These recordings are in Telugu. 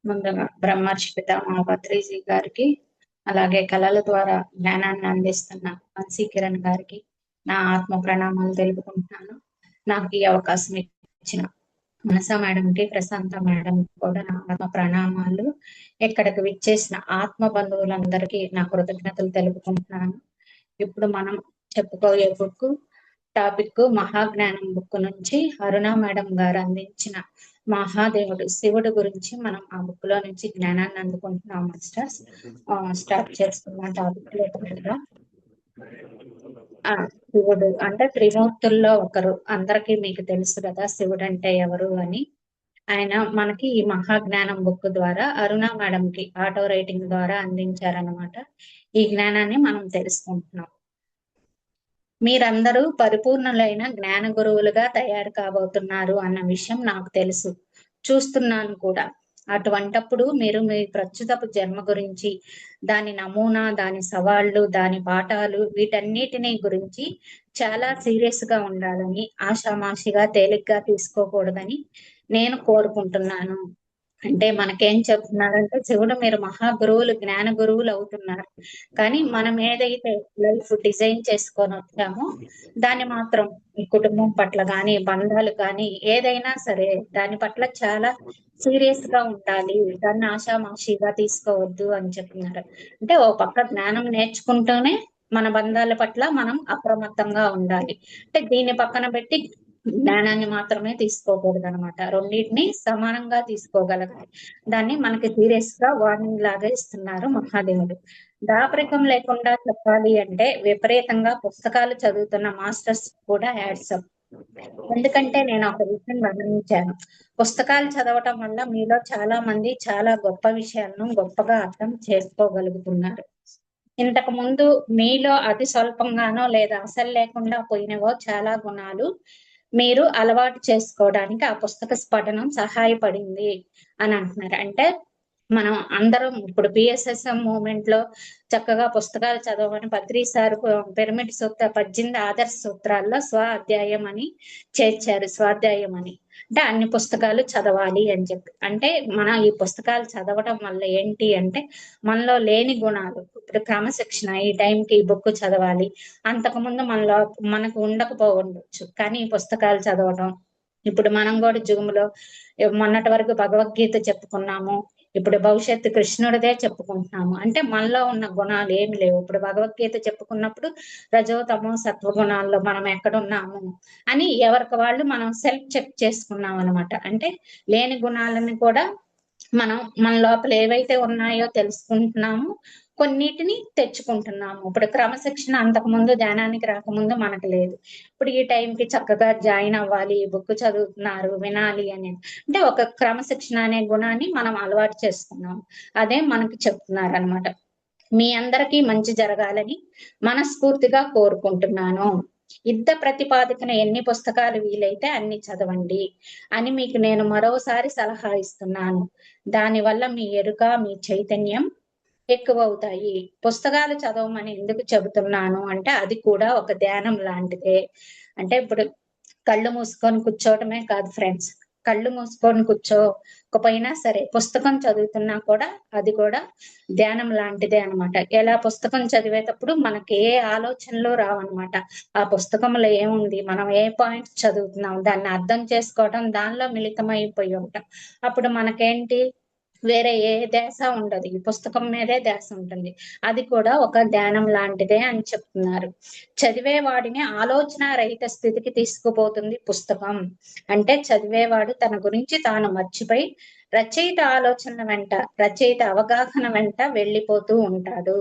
ముందుగా బ్రహ్మర్షి పితామహ పత్రిజీ గారికి, అలాగే కళల ద్వారా జ్ఞానాన్ని అందిస్తున్న వంశీ కిరణ్ గారికి నా ఆత్మ ప్రణామాలు తెలుపుకుంటున్నాను. నాకు ఈ అవకాశం ఇచ్చిన మనస మేడంకి, ప్రశాంత మేడం కూడా నా ఆత్మ ప్రణామాలు. ఇక్కడికి విచ్చేసిన ఆత్మ బంధువులందరికీ నా కృతజ్ఞతలు తెలుపుకుంటున్నాను. ఇప్పుడు మనం చెప్పుకోయే బుక్ టాపిక్ మహాజ్ఞానం బుక్ నుంచి అరుణ మేడం గారు అందించిన మహాదేవుడు శివుడు గురించి మనం ఆ బుక్ లో నుంచి జ్ఞానాన్ని అందుకుంటున్నాం మాస్టర్స్. స్టార్ట్ చేస్తున్న టాపిక్ లో శివుడు అంటే త్రిమూర్తుల్లో ఒకరు. అందరికీ మీకు తెలుసు కదా శివుడు అంటే ఎవరు అని. ఆయన మనకి ఈ మహాజ్ఞానం బుక్ ద్వారా అరుణ మేడం కి ఆటో రైటింగ్ ద్వారా అందించారనమాట. ఈ జ్ఞానాన్ని మనం తెలుసుకుంటున్నాం. మీరందరూ పరిపూర్ణులైన జ్ఞాన గురువులుగా తయారు కాబోతున్నారు అన్న విషయం నాకు తెలుసు, చూస్తున్నాను కూడా. అటువంటప్పుడు మీరు మీ ప్రస్తుతపు జన్మ గురించి, దాని నమూనా, దాని సవాళ్లు, దాని పాఠాలు, వీటన్నిటిని గురించి చాలా సీరియస్ గా ఉండాలని, ఆషామాషిగా తేలిగ్గా తీసుకోకూడదని నేను కోరుకుంటున్నాను. అంటే మనకేం చెప్తున్నారంటే శివుడు మీరు మహా గురువులు, జ్ఞాన గురువులు అవుతున్నారు. కానీ మనం ఏదైతే లైఫ్ డిజైన్ చేసుకొని వచ్చామో దాన్ని మాత్రం ఈ కుటుంబం పట్ల కానీ, బంధాలు కానీ, ఏదైనా సరే దాని పట్ల చాలా సీరియస్ గా ఉండాలి. దాన్ని ఆషామాషిగా తీసుకోవద్దు అని చెప్తున్నారు. అంటే ఓ పక్క జ్ఞానం నేర్చుకుంటూనే మన బంధాల పట్ల మనం అప్రమత్తంగా ఉండాలి. అంటే దీన్ని పక్కన పెట్టి జ్ఞానాన్ని మాత్రమే తీసుకోకూడదు అనమాట. రెండింటిని సమానంగా తీసుకోగలగాలి. దాన్ని మనకి సీరియస్ గా వార్నింగ్ లాగా ఇస్తున్నారు మహాదేవుడు. దాపరికం లేకుండా చెప్పాలి అంటే విపరీతంగా పుస్తకాలు చదువుతున్న మాస్టర్స్ కూడా యాడ్సప్. ఎందుకంటే నేను ఒక విషయం గమనించాను. పుస్తకాలు చదవటం వల్ల మీలో చాలా మంది చాలా గొప్ప విషయాలను గొప్పగా అర్థం చేసుకోగలుగుతున్నారు. ఇంతకు ముందు మీలో అతి స్వల్పంగానో లేదా అసలు లేకుండా పోయినవో చాలా గుణాలు మీరు అలవాటు చేసుకోవడానికి ఆ పుస్తక పఠనం సహాయపడింది అని అంటున్నారు. అంటే మనం అందరం ఇప్పుడు పిఎస్ఎస్ఎం మూవ్మెంట్ లో చక్కగా పుస్తకాలు చదవమని పత్రి సార్ పిరమిడ్ సూత్ర 18 ఆదర్శ సూత్రాల్లో స్వ అధ్యాయం అని చేర్చారు. స్వాధ్యాయం అని అంటే అన్ని పుస్తకాలు చదవాలి అని చెప్పి. అంటే మన ఈ పుస్తకాలు చదవటం వల్ల ఏంటి అంటే మనలో లేని గుణాలు, ఇప్పుడు క్రమశిక్షణ, ఈ టైంకి ఈ బుక్ చదవాలి, అంతకుముందు మనలో మనకు ఉండకపోవచ్చు. కానీ ఈ పుస్తకాలు చదవటం, ఇప్పుడు మనం కూడా జూమ్లో మొన్నటి వరకు భగవద్గీత చెప్పుకున్నాము, ఇప్పుడు భవిష్యత్తు కృష్ణుడిదే చెప్పుకుంటున్నాము. అంటే మనలో ఉన్న గుణాలు ఏమి లేవు. ఇప్పుడు భగవద్గీత చెప్పుకున్నప్పుడు రజో తమో సత్వ గుణాల్లో మనం ఎక్కడున్నాము అని ఎవరికి వాళ్ళు మనం సెల్ఫ్ చెక్ చేసుకున్నాం అనమాట. అంటే లేని గుణాలను కూడా మనం మన లోపల ఏవైతే ఉన్నాయో తెలుసుకుంటున్నాము, కొన్నిటిని తెచ్చుకుంటున్నాము. ఇప్పుడు క్రమశిక్షణ అంతకు ముందు ధ్యానానికి రాకముందు మనకు లేదు. ఇప్పుడు ఈ టైంకి చక్కగా జాయిన్ అవ్వాలి, బుక్ చదువుతున్నారు, వినాలి అని అంటే ఒక క్రమశిక్షణ అనే గుణాన్ని మనం అలవాటు చేసుకున్నాం. అదే మనకి చెప్తున్నారు అనమాట. మీ అందరికీ మంచి జరగాలని మనస్ఫూర్తిగా కోరుకుంటున్నాను. యుద్ధ ప్రతిపాదికన ఎన్ని పుస్తకాలు వీలైతే అన్ని చదవండి అని మీకు నేను మరోసారి సలహా ఇస్తున్నాను. దానివల్ల మీ ఎరుక, మీ చైతన్యం ఎక్కువ అవుతాయి. పుస్తకాలు చదవమని ఎందుకు చెబుతున్నాను అంటే అది కూడా ఒక ధ్యానం లాంటిదే. అంటే ఇప్పుడు కళ్ళు మూసుకొని కూర్చోవటమే కాదు ఫ్రెండ్స్, కళ్ళు మూసుకొని కూర్చోకపోయినా సరే పుస్తకం చదువుతున్నా కూడా అది కూడా ధ్యానం లాంటిదే అనమాట. ఎలా పుస్తకం చదివేటప్పుడు మనకి ఏ ఆలోచనలు రావన్నమాట. ఆ పుస్తకంలో ఏముంది, మనం ఏ పాయింట్స్ చదువుతున్నాం, దాన్ని అర్థం చేసుకోవడం, దానిలో మిళితమైపోయి ఉంటాం. అప్పుడు మనకేంటి, వేరే ఏ ధ్యాస ఉండదు, ఈ పుస్తకం మీదే ధ్యాస ఉంటుంది. అది కూడా ఒక ధ్యానం లాంటిదే అని చెప్తున్నారు. చదివేవాడిని ఆలోచన రహిత స్థితికి తీసుకుపోతుంది పుస్తకం. అంటే చదివేవాడు తన గురించి తాను మర్చిపోయి రచయిత ఆలోచనల వెంట, రచయిత అవగాహన వెంట వెళ్ళిపోతూ ఉంటాడు.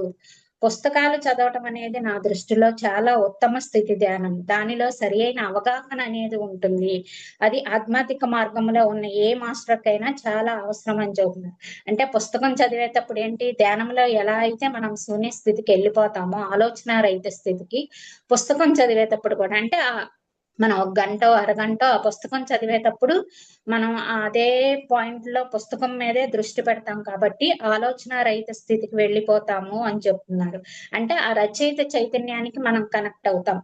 పుస్తకాలు చదవటం అనేది నా దృష్టిలో చాలా ఉత్తమ స్థితి ధ్యానం. దానిలో సరి అయిన అవగాహన అనేది ఉంటుంది. అది ఆధ్యాత్మిక మార్గంలో ఉన్న ఏ మాస్టర్కైనా చాలా అవసరం అని చెబుతున్నారు. అంటే పుస్తకం చదివేటప్పుడు ఏంటి, ధ్యానంలో ఎలా అయితే మనం శూన్య స్థితికి వెళ్ళిపోతామో, ఆలోచన రహిత స్థితికి, పుస్తకం చదివేటప్పుడు కూడా అంటే మనం ఒక గంటో అరగంటో ఆ పుస్తకం చదివేటప్పుడు మనం అదే పాయింట్ లో పుస్తకం మీదే దృష్టి పెడతాం కాబట్టి ఆలోచన రహిత స్థితికి వెళ్ళిపోతాము అని చెప్తున్నారు. అంటే ఆ రచయిత చైతన్యానికి మనం కనెక్ట్ అవుతాం.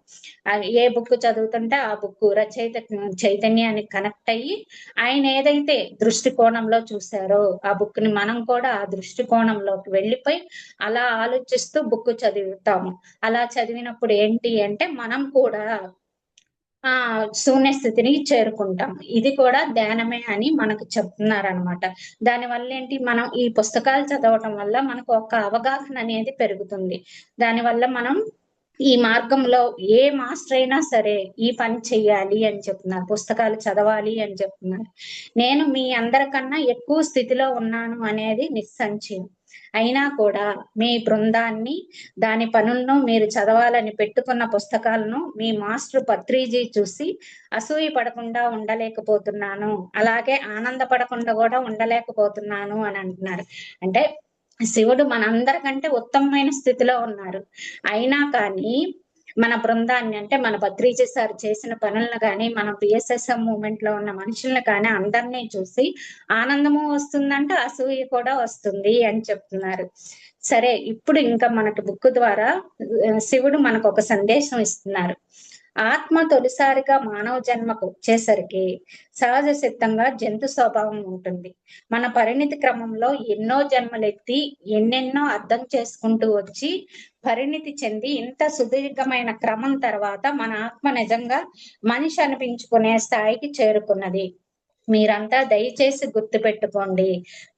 ఏ బుక్ చదువుతుంటే ఆ బుక్ రచయిత చైతన్యానికి కనెక్ట్ అయ్యి ఆయన ఏదైతే దృష్టికోణంలో చూసారో ఆ బుక్ ని మనం కూడా ఆ దృష్టికోణంలోకి వెళ్ళిపోయి అలా ఆలోచిస్తూ బుక్ చదువుతాము. అలా చదివినప్పుడు ఏంటి అంటే మనం కూడా ఆ శూన్య స్థితిని చేరుకుంటాం. ఇది కూడా ధ్యానమే అని మనకు చెప్తున్నారనమాట. దానివల్ల ఏంటి, మనం ఈ పుస్తకాలు చదవటం వల్ల మనకు ఒక అవగాహన అనేది పెరుగుతుంది. దానివల్ల మనం ఈ మార్గంలో ఏ మాస్టర్ అయినా సరే ఈ పని చెయ్యాలి అని చెప్తున్నారు. పుస్తకాలు చదవాలి అని చెప్తున్నారు. నేను మీ అందరికన్నా ఎక్కువ స్థితిలో ఉన్నాను అనేది నిస్సంశయం. అయినా కూడా మీ బృందాన్ని, దాని పనులను, మీరు చదవాలని పెట్టుకున్న పుస్తకాలను మీ మాస్టర్ పత్రిజీ చూసి అసూయ పడకుండా ఉండలేకపోతున్నాను, అలాగే ఆనందపడకుండా కూడా ఉండలేకపోతున్నాను అని అంటున్నారు. అంటే శివుడు మనందరికంటే ఉత్తమమైన స్థితిలో ఉన్నారు. అయినా కానీ మన బృందాన్ని, అంటే మన భద్రీజీ సార్ చేసిన పనులను కానీ, మన పిఎస్ఎస్ఎం మూమెంట్ లో ఉన్న మనుషులను కానీ అందరినీ చూసి ఆనందము వస్తుందంటే అసూయ కూడా వస్తుంది అని చెప్తున్నారు. సరే, ఇప్పుడు ఇంకా మనకి బుక్ ద్వారా శివుడు మనకు ఒక సందేశం ఇస్తున్నారు. ఆత్మ తొలిసారిగా మానవ జన్మకు వచ్చేసరికి సహజ సిద్ధంగా జంతు స్వభావం ఉంటుంది. మన పరిణితి క్రమంలో ఎన్నో జన్మలెత్తి ఎన్నెన్నో అర్థం చేసుకుంటూ వచ్చి పరిణితి చెంది ఇంత సుదీర్ఘమైన క్రమం తర్వాత మన ఆత్మ నిజంగా మనిషి అనిపించుకునే స్థాయికి చేరుకున్నది. మీరంతా దయచేసి గుర్తుపెట్టుకోండి,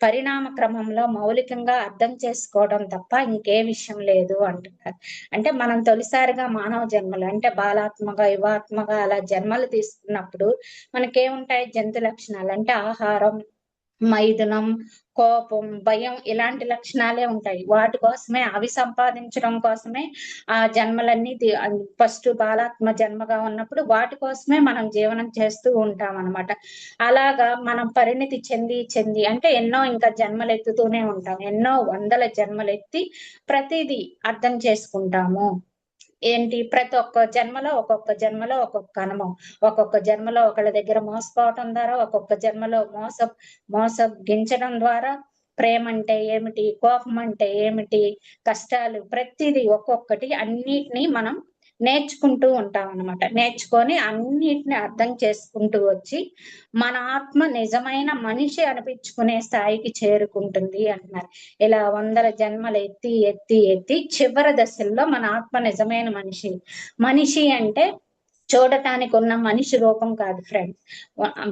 పరిణామ క్రమంలో మౌలికంగా అర్థం చేసుకోవడం తప్ప ఇంకే విషయం లేదు అంటున్నారు. అంటే మనం తొలిసారిగా మానవ జన్మలు, అంటే బాలాత్మగా యువాత్మగా అలా జన్మలు తీసుకున్నప్పుడు మనకేముంటాయి, జంతు లక్షణాలు. అంటే ఆహారం, మైథునం, కోపం, భయం ఇలాంటి లక్షణాలే ఉంటాయి. వాటి కోసమే, అవి సంపాదించడం కోసమే ఆ జన్మలన్నీ ఫస్ట్ బాలాత్మ జన్మగా ఉన్నప్పుడు వాటి కోసమే మనం జీవనం చేస్తూ ఉంటాం అన్నమాట. అలాగా మనం పరిణితి చెంది చెంది అంటే ఎన్నో ఇంకా జన్మలు ఎత్తుతూనే ఉంటాం. ఎన్నో వందల జన్మలు ఎత్తి ప్రతిదీ అర్థం చేసుకుంటాము. ఏంటి, ప్రతి ఒక్క జన్మలో ఒక్కొక్క అనుభవం. ఒక్కొక్క జన్మలో ఒకళ్ళ దగ్గర మోసపోవటం ద్వారా, ఒక్కొక్క జన్మలో మోసగించడం ద్వారా, ప్రేమ అంటే ఏమిటి, కోపం అంటే ఏమిటి, కష్టాలు, ప్రతిదీ ఒక్కొక్కటి అన్నిటినీ మనం నేర్చుకుంటూ ఉంటాం అన్నమాట. నేర్చుకొని అన్నిటిని అర్థం చేసుకుంటూ వచ్చి మన ఆత్మ నిజమైన మనిషి అనిపించుకునే స్థాయికి చేరుకుంటుంది అంటున్నారు. ఇలా వందల జన్మలు ఎత్తి ఎత్తి ఎత్తి చివరి దశల్లో మన ఆత్మ నిజమైన మనిషి. మనిషి అంటే చూడటానికి ఉన్న మనిషి రూపం కాదు ఫ్రెండ్,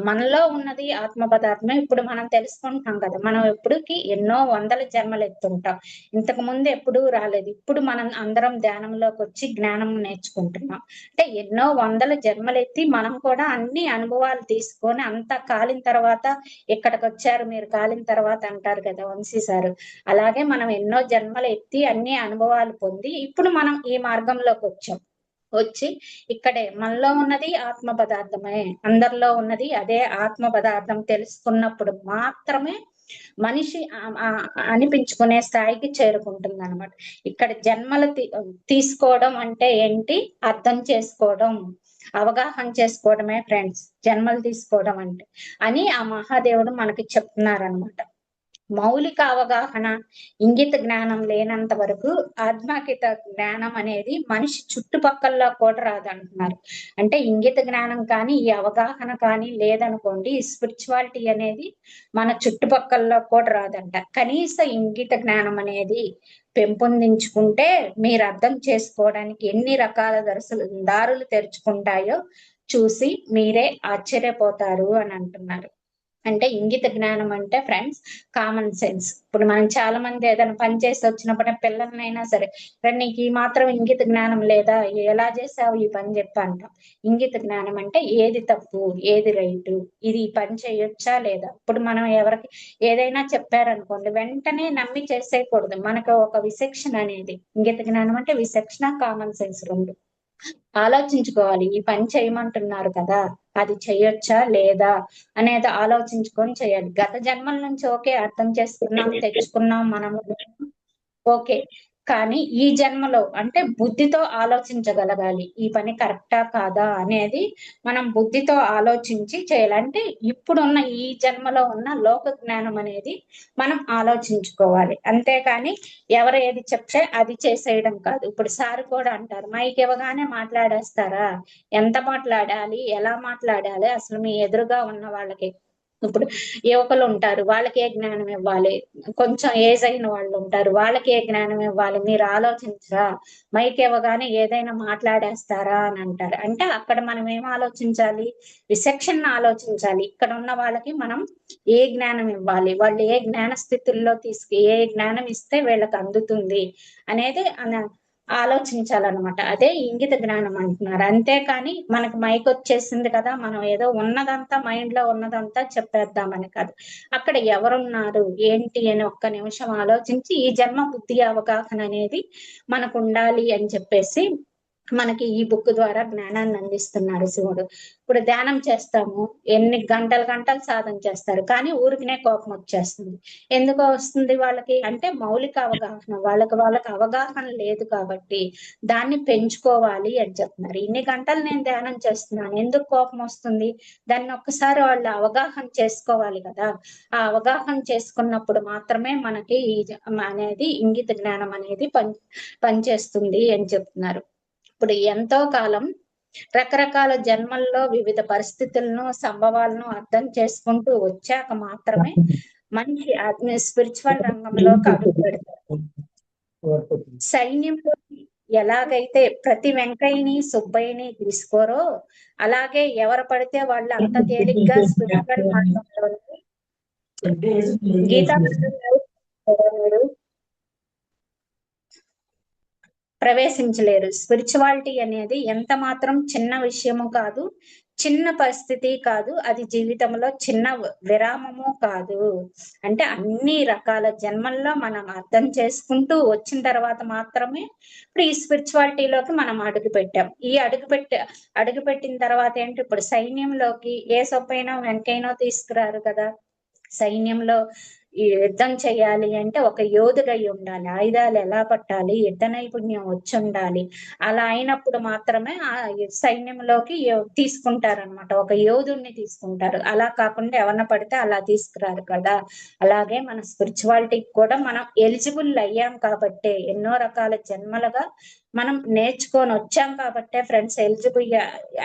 మనలో ఉన్నది ఆత్మ పదార్థమే. ఇప్పుడు మనం తెలుసుకుంటాం కదా, మనం ఎప్పుడుకి ఎన్నో వందల జన్మలు ఎత్తుంటాం. ఇంతకు ముందు ఎప్పుడూ రాలేదు. ఇప్పుడు మనం అందరం ధ్యానంలోకి వచ్చి జ్ఞానం నేర్చుకుంటున్నాం. అంటే ఎన్నో వందల జన్మలు ఎత్తి మనం కూడా అన్ని అనుభవాలు తీసుకొని అంతా కాలిన తర్వాత ఇక్కడికి వచ్చారు మీరు కాలిన తర్వాత అంటారు కదా వంశీ సారు. అలాగే మనం ఎన్నో జన్మలు ఎత్తి అన్ని అనుభవాలు పొంది ఇప్పుడు మనం ఈ మార్గంలోకి వచ్చి ఇక్కడే మనలో ఉన్నది ఆత్మ పదార్థమే, అందరిలో ఉన్నది అదే ఆత్మ పదార్థం తెలుసుకున్నప్పుడు మాత్రమే మనిషి అనిపించుకునే స్థాయికి చేరుకుంటుంది అనమాట. ఇక్కడ జన్మలు తీసుకోవడం అంటే ఏంటి, అర్థం చేసుకోవడం, అవగాహన చేసుకోవడమే ఫ్రెండ్స్ జన్మలు తీసుకోవడం అంటే అని ఆ మహాదేవుడు మనకి చెప్తున్నారనమాట. మౌలిక అవగాహన, ఇంగిత జ్ఞానం లేనంత వరకు ఆధ్యాత్మిక జ్ఞానం అనేది మనిషి చుట్టుపక్కల కూడా రాదంటున్నారు. అంటే ఇంగిత జ్ఞానం కానీ ఈ అవగాహన కానీ లేదనుకోండి, ఈ స్పిరిచువాలిటీ అనేది మన చుట్టుపక్కల కూడా రాదంట. కనీస ఇంగిత జ్ఞానం అనేది పెంపొందించుకుంటే మీరు అర్థం చేసుకోవడానికి ఎన్ని రకాల దారులు తెరుచుకుంటాయో చూసి మీరే ఆశ్చర్యపోతారు అని అంటున్నారు. అంటే ఇంగిత జ్ఞానం అంటే ఫ్రెండ్స్ కామన్ సెన్స్. ఇప్పుడు మనం చాలా మంది ఏదైనా పని చేసి వచ్చినప్పుడు పిల్లలనైనా సరే, నీకు ఈ మాత్రం ఇంగిత జ్ఞానం లేదా, ఎలా చేసావు ఈ పని చెప్పి అంటాం. ఇంగిత జ్ఞానం అంటే ఏది తప్పు ఏది రైటు, ఇది ఈ పని చేయొచ్చా లేదా. ఇప్పుడు మనం ఎవరికి ఏదైనా చెప్పారనుకోండి వెంటనే నమ్మి చేసేయకూడదు. మనకు ఒక విచక్షణ అనేది, ఇంగిత జ్ఞానం అంటే విచక్షణ, కామన్ సెన్స్ రెండు ఆలోచించుకోవాలి. ఈ పని చేయమంటున్నారు కదా, అది చెయ్యొచ్చా లేదా అనేది ఆలోచించుకొని చేయాలి. గత జన్మల నుంచి ఓకే అర్థం చేసుకున్నాం, తెచ్చుకున్నాం మనము, ఓకే. కానీ ఈ జన్మలో అంటే బుద్ధితో ఆలోచించగలగాలి. ఈ పని కరెక్టా? కాదా? అనేది మనం బుద్ధితో ఆలోచించి చేయాలి. అంటే ఇప్పుడున్న ఈ జన్మలో ఉన్న లోక జ్ఞానం అనేది మనం ఆలోచించుకోవాలి. అంతేకాని ఎవరు ఏది చెప్తే అది చేసేయడం కాదు. ఇప్పుడు సార్ కూడా అంటారు, మైక్ ఇవ్వగానే మాట్లాడేస్తారా? ఎంత మాట్లాడాలి? ఎలా మాట్లాడాలి? అసలు మీ ఎదురుగా ఉన్న వాళ్ళకి ఇప్పుడు యువకులు ఉంటారు, వాళ్ళకి ఏ జ్ఞానం ఇవ్వాలి? కొంచెం ఏజ్ అయిన వాళ్ళు ఉంటారు, వాళ్ళకి ఏ జ్ఞానం ఇవ్వాలి? మీరు ఆలోచించరా? మైక్ ఇవ్వగానే ఏదైనా మాట్లాడేస్తారా అని అంటారు. అంటే అక్కడ మనం ఏం ఆలోచించాలి? విచక్షణ ఆలోచించాలి. ఇక్కడ ఉన్న వాళ్ళకి మనం ఏ జ్ఞానం ఇవ్వాలి, వాళ్ళు ఏ జ్ఞాన స్థితుల్లో ఏ జ్ఞానం ఇస్తే వీళ్ళకి అందుతుంది అనేది ఆలోచించాలన్నమాట. అదే ఇంగిత జ్ఞానం అంటున్నారు. అంతేకాని మనకు మైక్ వచ్చేసింది కదా, మనం ఏదో ఉన్నదంతా మైండ్ లో ఉన్నదంతా చెప్పేద్దామని కాదు. అక్కడ ఎవరున్నారు ఏంటి అని ఒక్క నిమిషం ఆలోచించి ఈ జన్మ బుద్ధి అవగాహన అనేది మనకు ఉండాలి అని చెప్పేసి మనకి ఈ బుక్ ద్వారా జ్ఞానాన్ని అందిస్తున్నాడు శివుడు. ఇప్పుడు ధ్యానం చేస్తాము, ఎన్ని గంటలు గంటలు సాధన చేస్తారు, కానీ ఊరికినే కోపం వచ్చేస్తుంది. ఎందుకు వస్తుంది వాళ్ళకి? అంటే మౌలిక అవగాహన, వాళ్ళకి అవగాహన లేదు కాబట్టి దాన్ని పెంచుకోవాలి అని చెప్తున్నారు. ఇన్ని గంటలు నేను ధ్యానం చేస్తున్నాను, ఎందుకు కోపం వస్తుంది? దాన్ని ఒక్కసారి వాళ్ళు అవగాహన చేసుకోవాలి కదా. ఆ అవగాహన చేసుకున్నప్పుడు మాత్రమే మనకి అనేది ఇంగిత జ్ఞానం అనేది పనిచేస్తుంది అని చెప్తున్నారు. ఇప్పుడు ఎంతో కాలం రకరకాల జన్మల్లో వివిధ పరిస్థితులను, సంభవాలను అర్థం చేసుకుంటూ వచ్చాక మాత్రమే మనిషి స్పిరిచువల్ రంగంలోకి అడుగు పెడతారు. సైన్యంలో ఎలాగైతే ప్రతి వెంకయ్యని సుబ్బయ్యని తీసుకోరో, అలాగే ఎవరు పడితే వాళ్ళు అంత తేలిగ్గా స్పిరిచువల్ మార్గంలో గీతా ప్రవేశించలేరు. స్పిరిచువాలిటీ అనేది ఎంత మాత్రం చిన్న విషయము కాదు, చిన్న పరిస్థితి కాదు, అది జీవితంలో చిన్న విరామము కాదు. అంటే అన్ని రకాల జన్మల్లో మనం అర్థం చేసుకుంటూ వచ్చిన తర్వాత మాత్రమే ఇప్పుడు ఈ స్పిరిచువాలిటీలోకి మనం అడుగు పెట్టిన తర్వాత ఏంటి, ఇప్పుడు సైన్యంలోకి ఏ సొప్పైనా వెంకైనా తీసుకురారు కదా. సైన్యంలో ఈ యుద్ధం చేయాలి అంటే ఒక యోధుడై ఉండాలి, ఆయుధాలు ఎలా పట్టాలి, యుద్ధ నైపుణ్యం వచ్చి ఉండాలి. అలా అయినప్పుడు మాత్రమే ఆ సైన్యంలోకి తీసుకుంటారనమాట, ఒక యోధుడిని తీసుకుంటారు. అలా కాకుండా ఎవరిన పడితే అలా తీసుకురారు కదా. అలాగే మన స్పిరిచువాలిటీకి కూడా మనం ఎలిజిబుల్ అయ్యాం కాబట్టే, ఎన్నో రకాల జన్మలుగా మనం నేర్చుకొని వచ్చాం కాబట్టే ఫ్రెండ్స్, ఎలిజిబుల్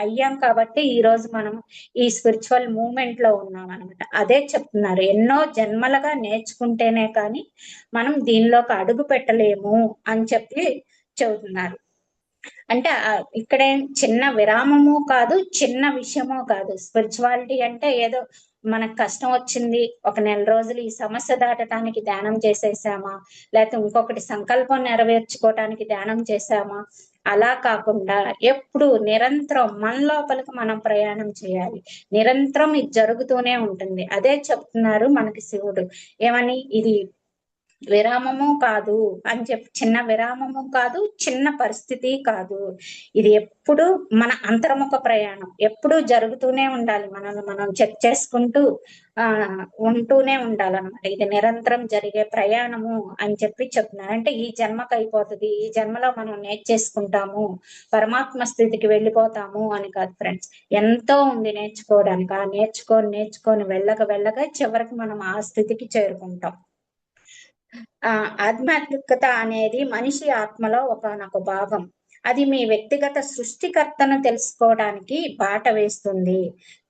అయ్యాం కాబట్టి ఈ రోజు మనం ఈ స్పిరిచువల్ మూవ్మెంట్ లో ఉన్నాం అనమాట. అదే చెప్తున్నారు, ఎన్నో జన్మలుగా నేర్చుకుంటేనే కానీ మనం దీనిలోకి అడుగు పెట్టలేము అని చెప్పి చెబుతున్నారు. అంటే ఇక్కడేం చిన్న విరామము కాదు, చిన్న విషయము కాదు. స్పిరిచువాలిటీ అంటే ఏదో మనకు కష్టం వచ్చింది, ఒక నెల రోజులు ఈ సమస్య దాటడానికి ధ్యానం చేసేసామా, లేకపోతే ఇంకొకటి సంకల్పం నెరవేర్చుకోవటానికి ధ్యానం చేసామా, అలా కాకుండా ఎప్పుడు నిరంతరం మన లోపలికి మనం ప్రయాణం చేయాలి. నిరంతరం ఇది జరుగుతూనే ఉంటుంది. అదే చెప్తున్నారు మనకి శివుడు. ఏమని? ఇది విరామము కాదు అని చెప్పి, చిన్న విరామము కాదు, చిన్న పరిస్థితి కాదు. ఇది ఎప్పుడు మన అంతర్ముఖ ప్రయాణం, ఎప్పుడు జరుగుతూనే ఉండాలి. మనల్ని మనం చెక్ చేసుకుంటూ ఉంటూనే ఉండాలన్నమాట. ఇది నిరంతరం జరిగే ప్రయాణము అని చెప్పి చెప్తున్నారు. అంటే ఈ జన్మకు అయిపోతుంది, ఈ జన్మలో మనం నేర్చేసుకుంటాము, పరమాత్మ స్థితికి వెళ్ళిపోతాము అని కాదు ఫ్రెండ్స్. ఎంతో ఉంది నేర్చుకోవడానికి. ఆ నేర్చుకొని వెళ్ళగా చివరికి మనం ఆ స్థితికి చేరుకుంటాం. ఆధ్యాత్మికత అనేది మనిషి ఆత్మలో ఒకానొక భాగం. అది మీ వ్యక్తిగత సృష్టికర్తను తెలుసుకోవడానికి బాట వేస్తుంది.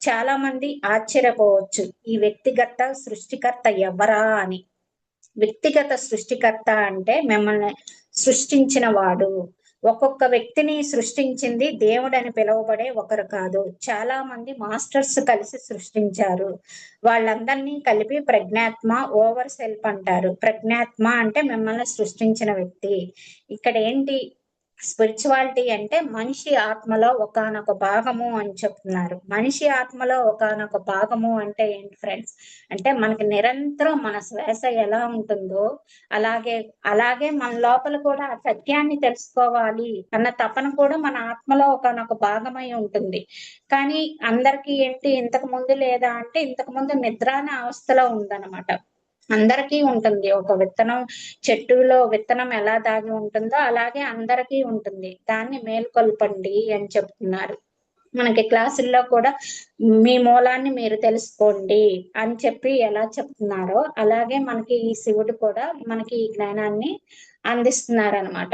చాలా మంది ఆశ్చర్యపోవచ్చు, ఈ వ్యక్తిగత సృష్టికర్త ఎవరా అని. వ్యక్తిగత సృష్టికర్త అంటే మిమ్మల్ని సృష్టించిన వాడు. ఒక్కొక్క వ్యక్తిని సృష్టించింది దేవుడు అని పిలువబడే ఒకరు కాదు, చాలా మంది మాస్టర్స్ కలిసి సృష్టించారు. వాళ్ళందరినీ కలిపి ప్రజ్ఞాత్మ, ఓవర్ సెల్ఫ్ అంటారు. ప్రజ్ఞాత్మ అంటే మిమ్మల్ని సృష్టించిన వ్యక్తి. ఇక్కడ ఏంటి, స్పిరిచువాలిటీ అంటే మనిషి ఆత్మలో ఒకానొక భాగము అని చెప్తున్నారు. మనిషి ఆత్మలో ఒకానొక భాగము అంటే ఏంటి ఫ్రెండ్స్? అంటే మనకి నిరంతరం మన శ్వాస ఎలా ఉంటుందో అలాగే మన లోపల కూడా ఆ సత్యాన్ని తెలుసుకోవాలి అన్న తపన కూడా మన ఆత్మలో ఒకానొక భాగమై ఉంటుంది. కానీ అందరికీ ఏంటి, ఇంతకు ముందు లేదా అంటే ఇంతకు ముందు నిద్రాన అవస్థలో ఉందన్నమాట. అందరికీ ఉంటుంది. ఒక విత్తనం, చెట్టులో విత్తనం ఎలా దాగి ఉంటుందో అలాగే అందరికీ ఉంటుంది. దాన్ని మేల్కొల్పండి అని చెప్తున్నారు. మనకి క్లాసుల్లో కూడా మీ మూలాన్ని మీరు తెలుసుకోండి అని చెప్పి ఎలా చెప్తున్నారో అలాగే మనకి ఈ శివుడు కూడా మనకి ఈ జ్ఞానాన్ని అందిస్తున్నారనమాట.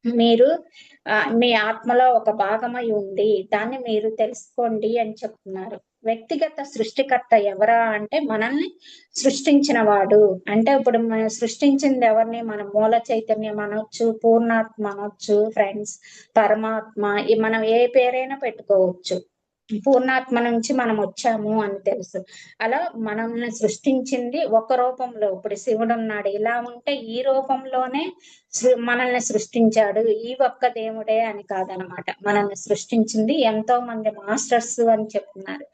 మీరు మీ ఆత్మలో ఒక భాగమై ఉంది. దాన్ని మీరు తెలుసుకోండి అని చెప్తున్నారు. వ్యక్తిగత సృష్టికర్త ఎవరా అంటే మనల్ని సృష్టించిన వాడు. అంటే ఇప్పుడు మనం సృష్టించింది ఎవరిని? మన మూల చైతన్యం అనొచ్చు, పూర్ణాత్మ అనొచ్చు, ఫ్రెండ్స్, పరమాత్మ మనం ఏ పేరైనా పెట్టుకోవచ్చు. పూర్ణాత్మ నుంచి మనం వచ్చాము అని తెలుసు. అలా మనల్ని సృష్టించింది ఒక రూపంలో. ఇప్పుడు శివుడు ఉన్నాడు. ఇలా ఉంటే ఈ రూపంలోనే మనల్ని సృష్టించాడు. ఈ ఒక్క దేవుడే అని కాదనమాట. మనల్ని సృష్టించింది ఎంతో మంది మాస్టర్స్ అని చెప్తున్నారు.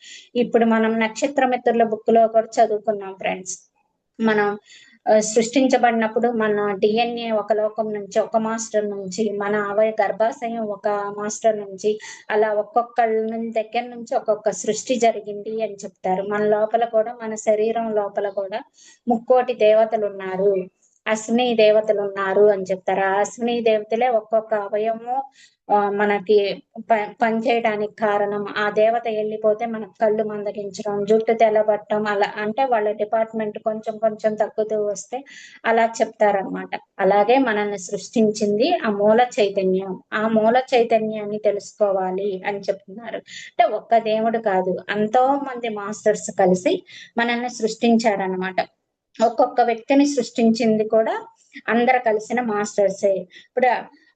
ఇప్పుడు మనం నక్షత్ర మిత్రుల బుక్ లో కూడా చదువుకున్నాం ఫ్రెండ్స్. మనం సృష్టించబడినప్పుడు మన డిఎన్ఏ ఒక లోకం నుంచి, ఒక మాస్టర్ నుంచి, మన గర్భాశయం ఒక మాస్టర్ నుంచి, అలా ఒక్కొక్కళ్ళ దగ్గర నుంచి ఒక్కొక్క సృష్టి జరిగింది అని చెప్తారు. మన లోపల కూడా, మన శరీరం లోపల కూడా ముక్కోటి దేవతలు ఉన్నారు, అశ్విని దేవతలు ఉన్నారు అని చెప్తారు. ఆ అశ్విని దేవతలే ఒక్కొక్క అవయవము మనకి పనిచేయడానికి కారణం. ఆ దేవత వెళ్ళిపోతే మనకు కళ్ళు మందగించడం, జుట్టు తెల్లబట్టడం, అలా అంటే వాళ్ళ డిపార్ట్మెంట్ కొంచెం కొంచెం తగ్గుతూ వస్తే అలా చెప్తారనమాట. అలాగే మనల్ని సృష్టించింది ఆ మూల చైతన్యం. ఆ మూల చైతన్యాన్ని తెలుసుకోవాలి అని చెప్తున్నారు. అంటే ఒక్క దేవుడు కాదు, ఎంతో మంది మాస్టర్స్ కలిసి మనల్ని సృష్టించారనమాట. ఒక్కొక్క వ్యక్తిని సృష్టించింది కూడా అందరు కలిసిన మాస్టర్సే. ఇప్పుడు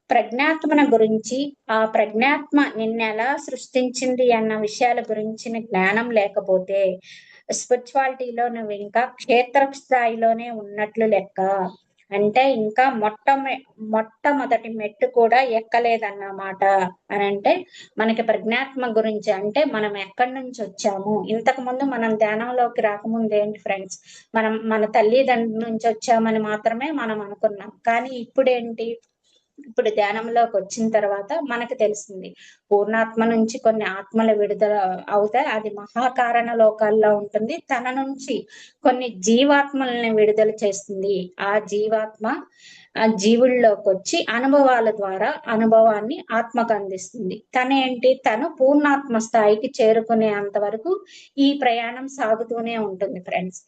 ప్రజ్ఞాత్మన గురించి, ఆ ప్రజ్ఞాత్మ నిన్నెలా సృష్టించింది అన్న విషయాల గురించిన జ్ఞానం లేకపోతే స్పిరిచువాలిటీలో నువ్వు ఇంకా క్షేత్ర స్థాయిలోనే ఉన్నట్లు లెక్క. అంటే ఇంకా మొట్టమొదటి మెట్టు కూడా ఎక్కలేదన్నమాట. అని అంటే మనకి ప్రజ్ఞాత్మ గురించి అంటే మనం ఎక్కడి నుంచి వచ్చాము. ఇంతకు ముందు మనం ధ్యానంలోకి రాకముందు ఏంటి ఫ్రెండ్స్, మనం మన తల్లిదండ్రుల నుంచి వచ్చామని మాత్రమే మనం అనుకున్నాం. కానీ ఇప్పుడేంటి, ఇప్పుడు ధ్యానంలోకి వచ్చిన తర్వాత మనకు తెలిసింది పూర్ణాత్మ నుంచి కొన్ని ఆత్మలు విడుదల అవుతాయి. అది మహాకారణ లోకాల్లో ఉంటుంది. తన నుంచి కొన్ని జీవాత్మల్ని విడుదల చేస్తుంది. ఆ జీవాత్మ ఆ జీవుల్లోకి వచ్చి అనుభవాల ద్వారా అనుభవాన్ని ఆత్మకు అందిస్తుంది. తను పూర్ణాత్మ స్థాయికి చేరుకునేంత వరకు ఈ ప్రయాణం సాగుతూనే ఉంటుంది ఫ్రెండ్స్.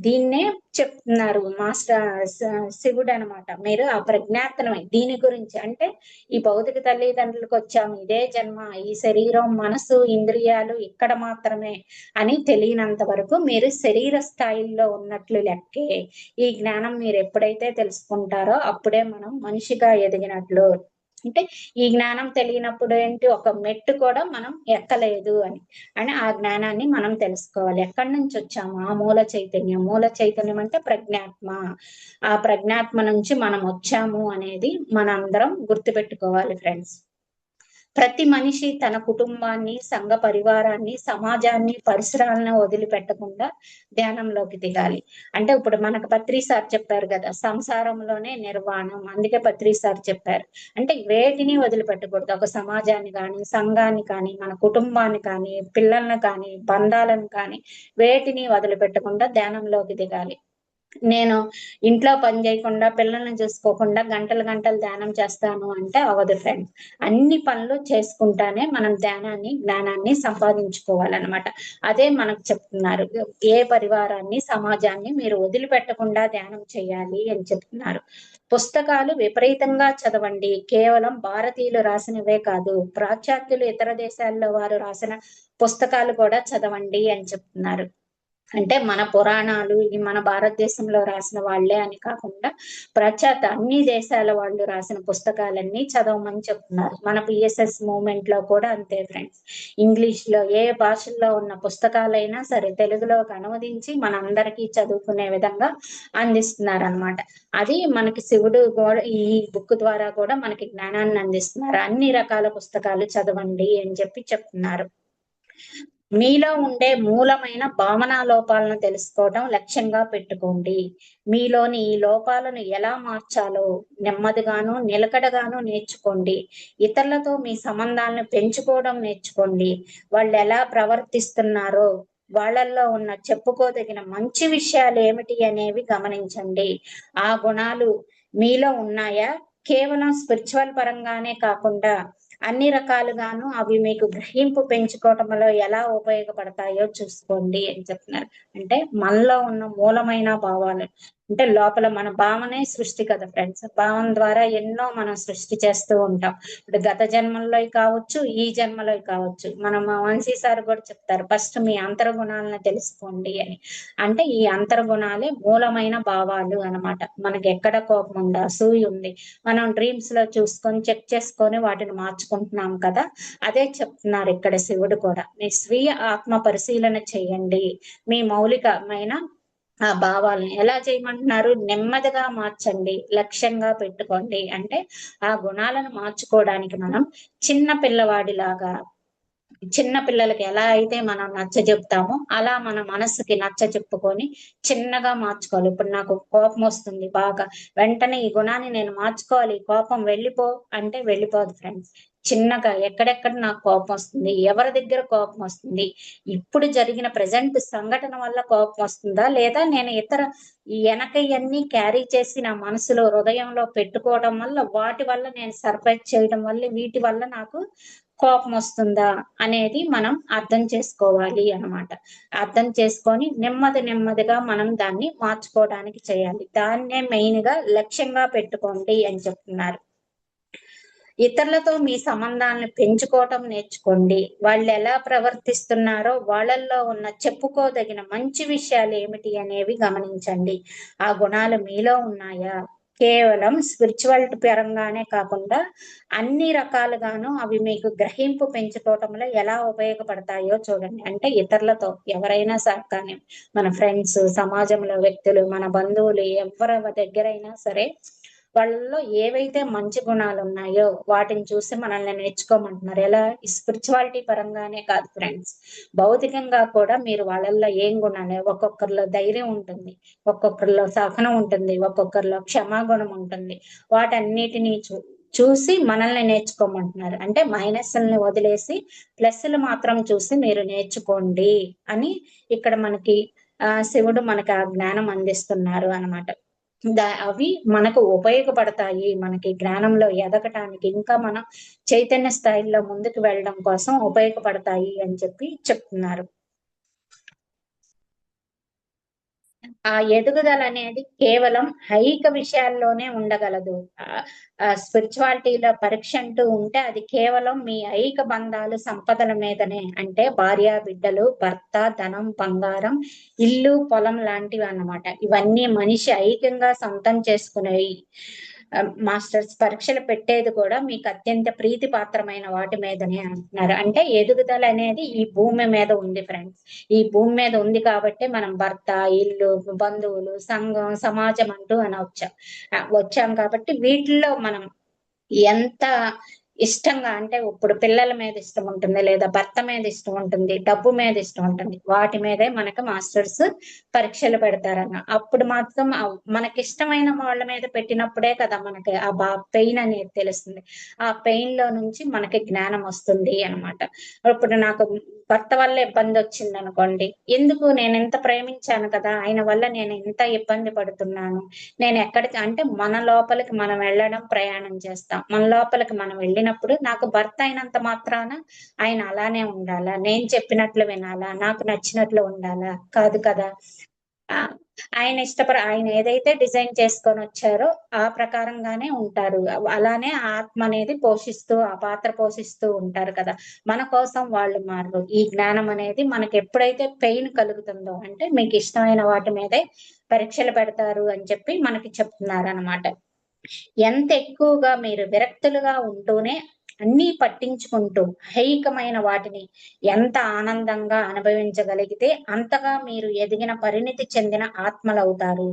దీన్నే చెప్తున్నారు మాస్టర్ శివుడు అనమాట. మీరు ఆ ప్రజ్ఞాతనమే దీని గురించి అంటే ఈ భౌతిక తల్లిదండ్రులకు వచ్చాము, ఇదే జన్మ, ఈ శరీరం, మనసు, ఇంద్రియాలు ఇక్కడ మాత్రమే అని తెలియనంత వరకు మీరు శరీర స్థాయిల్లో ఉన్నట్లు లెక్కే. ఈ జ్ఞానం మీరు ఎప్పుడైతే తెలుసుకుంటారో అప్పుడే మనం మనిషిగా ఎదిగినట్లు. అంటే ఈ జ్ఞానం తెలియనప్పుడు ఏంటి, ఒక మెట్టు కూడా మనం ఎక్కలేదు అని ఆ జ్ఞానాన్ని మనం తెలుసుకోవాలి. ఎక్కడి నుంచి వచ్చాము? ఆ మూల చైతన్యం. మూల చైతన్యం అంటే ప్రజ్ఞాత్మ. ఆ ప్రజ్ఞాత్మ నుంచి మనం వచ్చాము అనేది మనందరం గుర్తుపెట్టుకోవాలి ఫ్రెండ్స్. ప్రతి మనిషి తన కుటుంబాన్ని, సంఘ పరివారాన్ని, సమాజాన్ని, పరిసరాలను వదిలిపెట్టకుండా ధ్యానంలోకి దిగాలి. అంటే ఇప్పుడు మనకు పత్రి సార్ చెప్పారు కదా, సంసారంలోనే నిర్వాణం. అందుకే పత్రి సార్ చెప్పారు. అంటే వేటిని వదిలిపెట్టకూడదు. ఒక సమాజాన్ని కానీ, సంఘాన్ని కానీ, మన కుటుంబాన్ని కానీ, పిల్లల్ని కానీ, బంధాలను కానీ వేటిని వదిలిపెట్టకుండా ధ్యానంలోకి దిగాలి. నేను ఇంట్లో పని చేయకుండా, పిల్లల్ని చూసుకోకుండా గంటలు గంటలు ధ్యానం చేస్తాను అంటే అవ్వదు ఫ్రెండ్స్. అన్ని పనులు చేసుకుంటానే మనం జ్ఞానాన్ని సంపాదించుకోవాలన్నమాట. అదే మనకు చెప్తున్నారు. ఏ పరివారాన్ని, సమాజాన్ని మీరు వదిలిపెట్టకుండా ధ్యానం చేయాలి అని చెప్తున్నారు. పుస్తకాలు విపరీతంగా చదవండి. కేవలం భారతీయులు రాసినవే కాదు, పాశ్చాత్యులు, ఇతర దేశాల్లో వారు రాసిన పుస్తకాలు కూడా చదవండి అని చెప్తున్నారు. అంటే మన పురాణాలు మన భారతదేశంలో రాసిన వాళ్ళే అని కాకుండా అన్ని దేశాల వాళ్ళు రాసిన పుస్తకాలన్నీ చదవమని చెప్తున్నారు. మన పిఎస్ఎస్ మూవ్మెంట్ లో కూడా అంతే ఫ్రెండ్స్. ఇంగ్లీష్ లో ఏ భాషల్లో ఉన్న పుస్తకాలైనా సరే తెలుగులోకి అనువదించి మనందరికీ చదువుకునే విధంగా అందిస్తున్నారు అనమాట. అది మనకి శివుడు కూడా ఈ బుక్ ద్వారా కూడా మనకి జ్ఞానాన్ని అందిస్తున్నారు. అన్ని రకాల పుస్తకాలు చదవండి అని చెప్తున్నారు. మీలో ఉండే మూలమైన భావనా లోపాలను తెలుసుకోవడం లక్ష్యంగా పెట్టుకోండి. మీలోని ఈ లోపాలను ఎలా మార్చాలో నెమ్మదిగాను, నిలకడగాను నేర్చుకోండి. ఇతరులతో మీ సంబంధాలను పెంచుకోవడం నేర్చుకోండి. వాళ్ళు ఎలా ప్రవర్తిస్తున్నారో వాళ్ళల్లో ఉన్న చెప్పుకోదగిన మంచి విషయాలు ఏమిటి అనేవి గమనించండి. ఆ గుణాలు మీలో ఉన్నాయా? కేవలం స్పిరిచువల్ పరంగానే కాకుండా అన్ని రకాలుగాను అవి మీకు గ్రహింపు పెంచుకోవటంలో ఎలా ఉపయోగపడతాయో చూసుకోండి అని చెప్తున్నారు. అంటే మనలో ఉన్న మూలమైన భావాలు, అంటే లోపల మన భావనే సృష్టి కదా ఫ్రెండ్స్. భావం ద్వారా ఎన్నో మనం సృష్టి చేస్తూ ఉంటాం. ఇప్పుడు గత జన్మల్లో కావచ్చు, ఈ జన్మలో కావచ్చు. మన వంశీ సార్ కూడా చెప్తారు, ఫస్ట్ మీ అంతర్గుణాలను తెలుసుకోండి అని. అంటే ఈ అంతర్గుణాలే మూలమైన భావాలు అన్నమాట. మనకి ఎక్కడ కోపం ఉందా, అసూయ ఉంది, మనం డ్రీమ్స్ లో చూసుకొని చెక్ చేసుకొని వాటిని మార్చుకుంటున్నాం కదా. అదే చెప్తున్నారు ఇక్కడ శివుడు కూడా, మీ స్వీయ ఆత్మ పరిశీలన చేయండి. మీ మౌలికమైన ఆ భావాలను ఎలా చేయమంటున్నారు? నెమ్మదిగా మార్చండి, లక్ష్యంగా పెట్టుకోండి. అంటే ఆ గుణాలను మార్చుకోవడానికి మనం చిన్న పిల్లవాడిలాగా, చిన్న పిల్లలకి ఎలా అయితే మనం నచ్చ చెప్తామో అలా మన మనసుకి నచ్చ చెప్పుకొని చిన్నగా మార్చుకోవాలి. ఇప్పుడు నాకు కోపం వస్తుంది బాగా, వెంటనే ఈ గుణాన్ని నేను మార్చుకోవాలి, కోపం వెళ్ళిపో అంటే వెళ్ళిపోదు ఫ్రెండ్స్. చిన్నగా ఎక్కడెక్కడ నాకు కోపం వస్తుంది, ఎవరి దగ్గర కోపం వస్తుంది, ఇప్పుడు జరిగిన ప్రజెంట్ సంఘటన వల్ల కోపం వస్తుందా, లేదా నేను ఇతర వెనకయన్నీ క్యారీ చేసి నా మనసులో హృదయంలో పెట్టుకోవడం వల్ల, వాటి వల్ల నేను సర్ప్రైజ్ చేయడం వల్ల, వీటి వల్ల నాకు కోపం వస్తుందా అనేది మనం అర్థం చేసుకోవాలి అన్నమాట. అర్థం చేసుకొని నెమ్మదిగా మనం దాన్ని మార్చుకోవడానికి చేయాలి. దాన్నే మెయిన్ గా లక్ష్యంగా పెట్టుకోండి అని చెప్తున్నారు. ఇతరులతో మీ సంబంధాలను పెంచుకోవటం నేర్చుకోండి. వాళ్ళు ఎలా ప్రవర్తిస్తున్నారో వాళ్ళల్లో ఉన్న చెప్పుకోదగిన మంచి విషయాలు ఏమిటి అనేవి గమనించండి. ఆ గుణాలు మీలో ఉన్నాయా? కేవలం స్పిరిచువాలిటీ పరంగానే కాకుండా అన్ని రకాలుగాను అవి మీకు గ్రహింపు పెంచుకోవటంలో ఎలా ఉపయోగపడతాయో చూడండి. అంటే ఇతరులతో ఎవరైనా సరే కానీ, మన ఫ్రెండ్స్, సమాజంలో వ్యక్తులు, మన బంధువులు, ఎవరి దగ్గరైనా సరే వాళ్ళలో ఏవైతే మంచి గుణాలు ఉన్నాయో వాటిని చూసి మనల్ని నేర్చుకోమంటున్నారు. ఎలా? స్పిరిచువాలిటీ పరంగానే కాదు ఫ్రెండ్స్, భౌతికంగా కూడా మీరు వాళ్ళల్లో ఏం గుణాలు, ఒక్కొక్కరిలో ధైర్యం ఉంటుంది, ఒక్కొక్కరిలో సహనం ఉంటుంది, ఒక్కొక్కరిలో క్షమాగుణం ఉంటుంది. వాటన్నిటినీ చూసి మనల్ని నేర్చుకోమంటున్నారు. అంటే మైనస్ని వదిలేసి ప్లస్లు మాత్రం చూసి మీరు నేర్చుకోండి అని ఇక్కడ మనకి శివుడు మనకి ఆ జ్ఞానం అందిస్తున్నారు అన్నమాట. అవి మనకు ఉపయోగపడతాయి, మనకి జ్ఞానంలో ఎదగటానికి, ఇంకా మనం చైతన్య స్థాయిలో ముందుకు వెళ్ళడం కోసం ఉపయోగపడతాయి అని చెప్పి చెప్తున్నారు. ఆ ఎదుగుదల అనేది కేవలం ఐహిక విషయాల్లోనే ఉండగలదు. స్పిరిచువాలిటీలో పరీక్ష అంటూ ఉంటే అది కేవలం మీ ఐహిక బంధాలు, సంపదల మీదనే. అంటే భార్య, బిడ్డలు, భర్త, ధనం, బంగారం, ఇల్లు, పొలం లాంటివి అన్నమాట. ఇవన్నీ మనిషి ఐహికంగా సొంతం చేసుకునేవి. మాస్టర్స్ పరీక్షలు పెట్టేది కూడా మీకు అత్యంత ప్రీతి పాత్రమైన వాటి మీదనే అంటున్నారు. అంటే ఎదుగుదల అనేది ఈ భూమి మీద ఉంది ఫ్రెండ్స్. ఈ భూమి మీద ఉంది కాబట్టి మనం భర్త, ఇల్లు, బంధువులు, సంఘం, సమాజం అంటూ అని వచ్చాం కాబట్టి వీటిల్లో మనం ఎంత ఇష్టంగా, అంటే ఇప్పుడు పిల్లల మీద ఇష్టం ఉంటుంది, లేదా భర్త మీద ఇష్టం ఉంటుంది, డబ్బు మీద ఇష్టం ఉంటుంది, వాటి మీదే మనకు మాస్టర్స్ పరీక్షలు పెడతారన్న. అప్పుడు మాత్రం మనకి ఇష్టమైన వాళ్ళ మీద పెట్టినప్పుడే కదా మనకి ఆ పెయిన్ అనేది తెలుస్తుంది. ఆ పెయిన్ లో నుంచి మనకి జ్ఞానం వస్తుంది అన్నమాట. ఇప్పుడు నాకు భర్త వల్ల ఇబ్బంది వచ్చింది అనుకోండి, ఎందుకు, నేను ఎంత ప్రేమించాను కదా, ఆయన వల్ల నేను ఎంత ఇబ్బంది పడుతున్నాను, నేను ఎక్కడికి, అంటే మన లోపలికి మనం వెళ్ళడం, ప్రయాణం చేస్తాం. మన లోపలికి మనం వెళ్ళినప్పుడు నాకు భర్త అయినంత మాత్రాన ఆయన అలానే ఉండాలా, నేను చెప్పినట్లు వినాలా, నాకు నచ్చినట్లు ఉండాలా? కాదు కదా. ఆ ఆయన ఆయన ఏదైతే డిజైన్ చేసుకొని వచ్చారో ఆ ప్రకారంగానే ఉంటారు. అలానే ఆత్మ అనేది పోషిస్తూ, ఆ పాత్ర పోషిస్తూ ఉంటారు కదా. మన కోసం వాళ్ళు మారరు. ఈ జ్ఞానం అనేది మనకి ఎప్పుడైతే పెయిన్ కలుగుతుందో, అంటే మీకు ఇష్టమైన వాటి మీదే పరీక్షలు పెడతారు అని చెప్పి మనకి చెప్తున్నారు అనమాట. ఎంత ఎక్కువగా మీరు విరక్తులుగా ఉంటూనే అన్నీ పట్టించుకుంటూ ఐహికమైన వాటిని ఎంత ఆనందంగా అనుభవించగలిగితే అంతగా మీరు ఎదిగిన, పరిణితి చెందిన ఆత్మలవుతారు.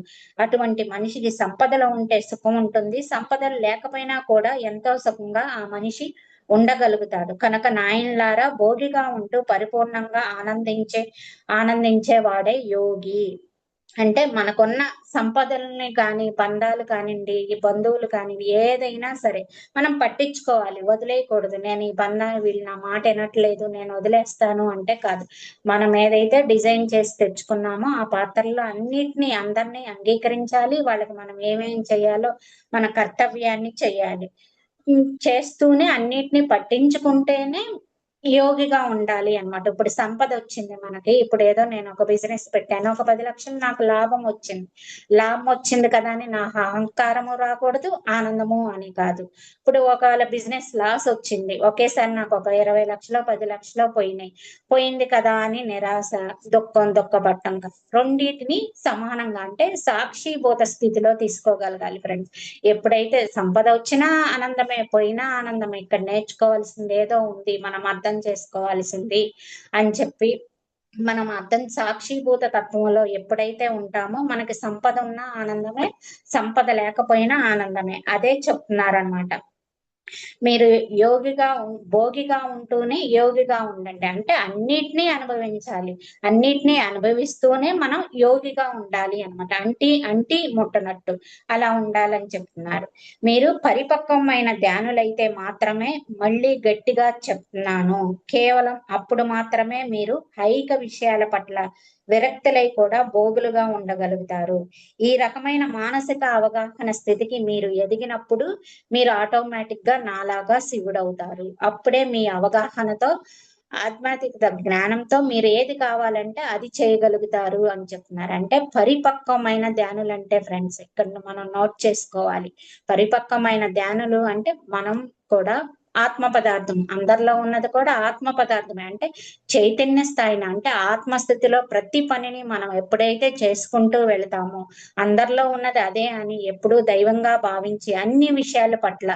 అటువంటి మనిషికి సంపదలు ఉంటే సుఖం ఉంటుంది, సంపదలు లేకపోయినా కూడా ఎంతో సుఖంగా ఆ మనిషి ఉండగలుగుతాడు. కనుక నాయనలారా, భోగిగా ఉంటూ పరిపూర్ణంగా ఆనందించేవాడే యోగి. అంటే మనకున్న సంపదల్ని కానీ, బంధాలు కానివ్వండి, ఈ బంధువులు కానివ్వండి, ఏదైనా సరే మనం పట్టించుకోవాలి. వదిలేయకూడదు. నేను ఈ బంధాన్ని వీళ్ళు నా మాట ఇనట్లేదు, నేను వదిలేస్తాను అంటే కాదు. మనం ఏదైతే డిజైన్ చేసి తెచ్చుకున్నామో ఆ పాత్రలో అన్నిటిని అందరిని అంగీకరించాలి. వాళ్ళకి మనం ఏమేం చేయాలో మన కర్తవ్యాన్ని చేయాలి. చేస్తూనే అన్నిటిని పట్టించుకుంటేనే యోగిగా ఉండాలి అన్నమాట. ఇప్పుడు సంపదొచ్చింది మనకి. ఇప్పుడేదో నేను ఒక బిజినెస్ పెట్టాను. ఒక 10,00,000 నాకు లాభం వచ్చింది. లాభం వచ్చింది కదా అని నా అహంకారము రాకూడదు, ఆనందము అని కాదు. ఇప్పుడు ఒకవేళ బిజినెస్ లాస్ వచ్చింది. ఒకేసారి నాకు ఒక 20,00,000 10,00,000 పోయినాయి. పోయింది కదా అని నిరాశ, దుఃఖం, దుఃఖపడటం కాదు. రెండిటిని సమానంగా అంటే సాక్షిభూత స్థితిలో తీసుకోగలగాలి ఫ్రెండ్స్. ఎప్పుడైతే సంపద వచ్చినా ఆనందమే, పోయినా ఆనందమే. ఇక్కడ నేర్చుకోవాల్సింది ఏదో ఉంది. మనం అర్థం చేసుకోవాల్సింది అని చెప్పి మనం అర్థం సాక్షిభూత తత్వంలో ఎప్పుడైతే ఉంటామో మనకి సంపద ఉన్నా ఆనందమే, సంపద లేకపోయినా ఆనందమే. అదే చెప్తున్నారనమాట. మీరు భోగిగా ఉంటూనే యోగిగా ఉండండి. అంటే అన్నిటిని అనుభవించాలి. అన్నిటిని అనుభవిస్తూనే మనం యోగిగా ఉండాలి అన్నమాట. అంటి ముట్టనట్టు అలా ఉండాలని చెప్తున్నారు. మీరు పరిపక్వమైన ధ్యానులైతే మాత్రమే, మళ్ళీ గట్టిగా చెప్తున్నాను, కేవలం అప్పుడు మాత్రమే మీరు ఐక విషయాల పట్ల విరక్తులై కూడా భోగులుగా ఉండగలుగుతారు. ఈ రకమైన మానసిక అవగాహన స్థితికి మీరు ఎదిగినప్పుడు మీరు ఆటోమేటిక్ గా నాలాగా శివుడవుతారు. అప్పుడే మీ అవగాహనతో, ఆధ్యాత్మిక జ్ఞానంతో మీరు ఏది కావాలంటే అది చేయగలుగుతారు అని చెప్తున్నారు. అంటే పరిపక్వమైన ధ్యానులంటే ఫ్రెండ్స్ ఇక్కడ మనం నోట్ చేసుకోవాలి. పరిపక్వమైన ధ్యానులు అంటే మనం కూడా ఆత్మ పదార్థం. అందరిలో ఉన్నది కూడా ఆత్మ పదార్థమే. అంటే చైతన్య స్థాయిన అంటే ఆత్మస్థితిలో ప్రతి పనిని మనం ఎప్పుడైతే చేసుకుంటూ వెళ్తామో, అందరిలో ఉన్నది అదే అని ఎప్పుడూ దైవంగా భావించి అన్ని విషయాల పట్ల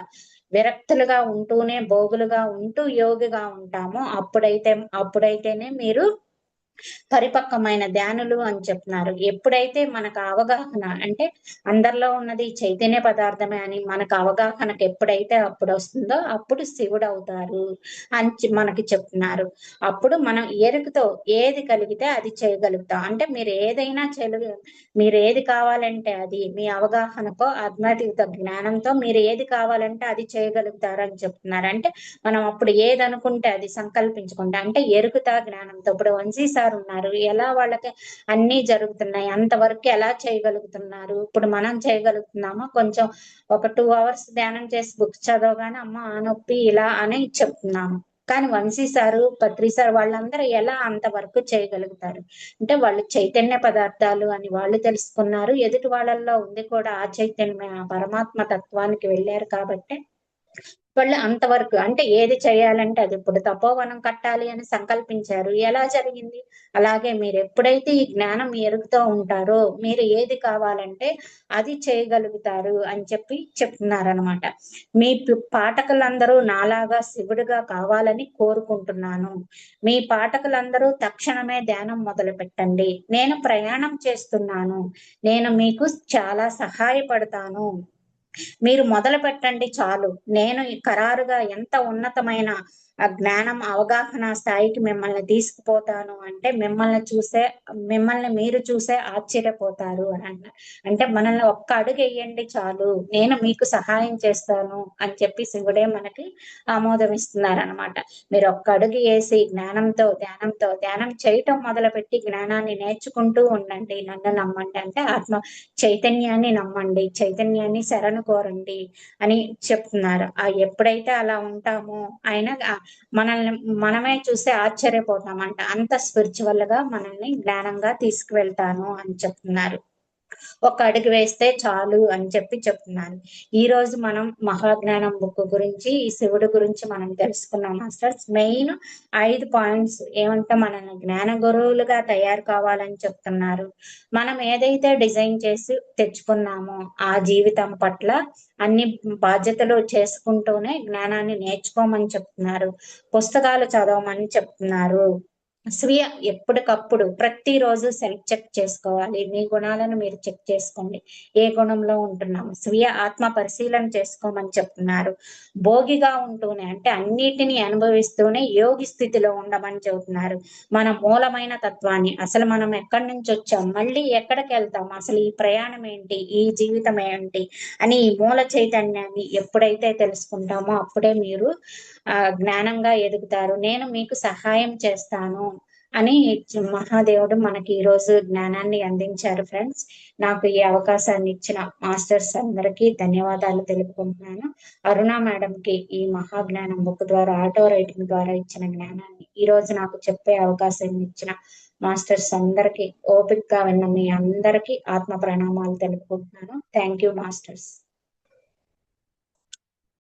విరక్తులుగా ఉంటూనే భోగులుగా ఉంటూ యోగిగా ఉంటామో అప్పుడైతేనే మీరు పరిపక్వమైన ధ్యానులు అని చెప్తున్నారు. ఎప్పుడైతే మనకు అవగాహన అంటే అందరిలో ఉన్నది చైతన్య పదార్థమే అని మనకు అవగాహనకు ఎప్పుడైతే అప్పుడు వస్తుందో అప్పుడు శివుడు అవుతారు అని మనకి చెప్తున్నారు. అప్పుడు మనం ఎరుకతో ఏది కలిగితే అది చేయగలుగుతాం. అంటే మీరు ఏది కావాలంటే అది మీ అవగాహనతో, ఆధ్యాత్మిక జ్ఞానంతో మీరు ఏది కావాలంటే అది చేయగలుగుతారు అని చెప్తున్నారు. అంటే మనం అప్పుడు ఏది అనుకుంటే అది సంకల్పించుకుంటే అంటే ఎరుకుతా జ్ఞానంతో ఇప్పుడు వంశీ సార్ ఉన్నారు. ఎలా వాళ్ళకి అన్నీ జరుగుతున్నాయి. అంతవరకు ఎలా చేయగలుగుతున్నారు. ఇప్పుడు మనం చేయగలుగుతున్నామా? కొంచెం ఒక 2 అవర్స్ ధ్యానం చేసి బుక్స్ చదవగానే అమ్మ ఆ నొప్పి ఇలా అని చెప్తున్నాము. కానీ వంశీ సారు, పత్రి సార్ వాళ్ళందరూ ఎలా అంతవరకు చేయగలుగుతారు? అంటే వాళ్ళు చైతన్య పదార్థాలు అని వాళ్ళు తెలుసుకున్నారు. ఎదుటి వాళ్ళల్లో ఉంది కూడా ఆ చైతన్య పరమాత్మ తత్వానికి వెళ్ళారు కాబట్టి వాళ్ళు అంతవరకు అంటే ఏది చేయాలంటే అది ఇప్పుడు తపోవనం కట్టాలి అని సంకల్పించారు. ఎలా జరిగింది? అలాగే మీరు ఎప్పుడైతే ఈ జ్ఞానం ఎరుగుతూ ఉంటారో మీరు ఏది కావాలంటే అది చేయగలుగుతారు అని చెప్పి చెప్తున్నారనమాట. మీ పాఠకులందరూ నాలాగా శివుడిగా కావాలని కోరుకుంటున్నాను. మీ పాఠకులందరూ తక్షణమే ధ్యానం మొదలు పెట్టండి. నేను ప్రయాణం చేస్తున్నాను. నేను మీకు చాలా సహాయపడతాను. మీరు మొదలు పెట్టండి చాలు. నేను ఈ ఖరారుగా ఎంత ఉన్నతమైన జ్ఞానం, అవగాహన స్థాయికి మిమ్మల్ని తీసుకుపోతాను అంటే మిమ్మల్ని మీరు చూసే ఆశ్చర్యపోతారు అని అంటున్నారు. అంటే మనల్ని ఒక్క అడుగు ఎయ్యండి చాలు. నేను మీకు సహాయం చేస్తాను అని చెప్పి శివుడే మనకి ఆమోదం ఇస్తున్నారనమాట. మీరు ఒక్క అడుగు వేసి ధ్యానం చేయటం మొదలుపెట్టి జ్ఞానాన్ని నేర్చుకుంటూ ఉండండి. నన్ను నమ్మండి అంటే చైతన్యాన్ని నమ్మండి. చైతన్యాన్ని శరణు కోరండి అని చెప్తున్నారు. ఎప్పుడైతే అలా ఉంటామో ఆయన మనల్ని మనమే చూసి ఆశ్చర్యపోతామంట. అంత స్పిరిచువల్ గా మనల్ని జ్ఞానంగా తీసుకువెళ్తాను అని చెప్తున్నారు. ఒక అడుగు వేస్తే చాలు అని చెప్పి చెప్తున్నారు. ఈ రోజు మనం మహాజ్ఞానం బుక్ గురించి, ఈ శివుడు గురించి మనం తెలుసుకున్నాం మాస్టర్స్. మెయిన్ 5 పాయింట్స్ ఏమంటే మనల్ని జ్ఞాన గురువులుగా తయారు కావాలని చెప్తున్నారు. మనం ఏదైతే డిజైన్ చేసి తెచ్చుకున్నామో ఆ జీవితం పట్ల అన్ని బాధ్యతలు చేసుకుంటూనే జ్ఞానాన్ని నేర్చుకోమని చెప్తున్నారు. పుస్తకాలు చదవమని చెప్తున్నారు. స్వీయ ఎప్పటికప్పుడు ప్రతిరోజు సెల్ఫ్ చెక్ చేసుకోవాలి. మీ గుణాలను మీరు చెక్ చేసుకోండి. ఏ గుణంలో ఉంటున్నాము? స్వీయ ఆత్మ పరిశీలన చేసుకోమని చెప్తున్నారు. భోగిగా ఉంటూనే అంటే అన్నిటిని అనుభవిస్తూనే యోగి స్థితిలో ఉండమని చెబుతున్నారు. మన మూలమైన తత్వాన్ని అసలు మనం ఎక్కడి నుంచి వచ్చాం? మళ్ళీ ఎక్కడికి వెళ్తాం? అసలు ఈ ప్రయాణం ఏంటి? ఈ జీవితం ఏంటి? అని ఈ మూల చైతన్యాన్ని ఎప్పుడైతే తెలుసుకుంటామో అప్పుడే మీరు జ్ఞానంగా ఎదుగుతారు. నేను మీకు సహాయం చేస్తాను అని మహాదేవుడు మనకి ఈ రోజు జ్ఞానాన్ని అందించారు ఫ్రెండ్స్. నాకు ఈ అవకాశాన్ని ఇచ్చిన మాస్టర్స్ అందరికీ ధన్యవాదాలు తెలుపుకుంటున్నాను. అరుణ మేడం కి ఈ మహాజ్ఞానం బుక్ ద్వారా ఆటో రైటింగ్ ద్వారా ఇచ్చిన జ్ఞానాన్ని ఈ రోజు నాకు చెప్పే అవకాశం ఇచ్చిన మాస్టర్స్ అందరికీ, ఓపికగా విన్న మీ అందరికీ ఆత్మ ప్రణామాలు తెలుపుకుంటున్నాను. Thank you masters.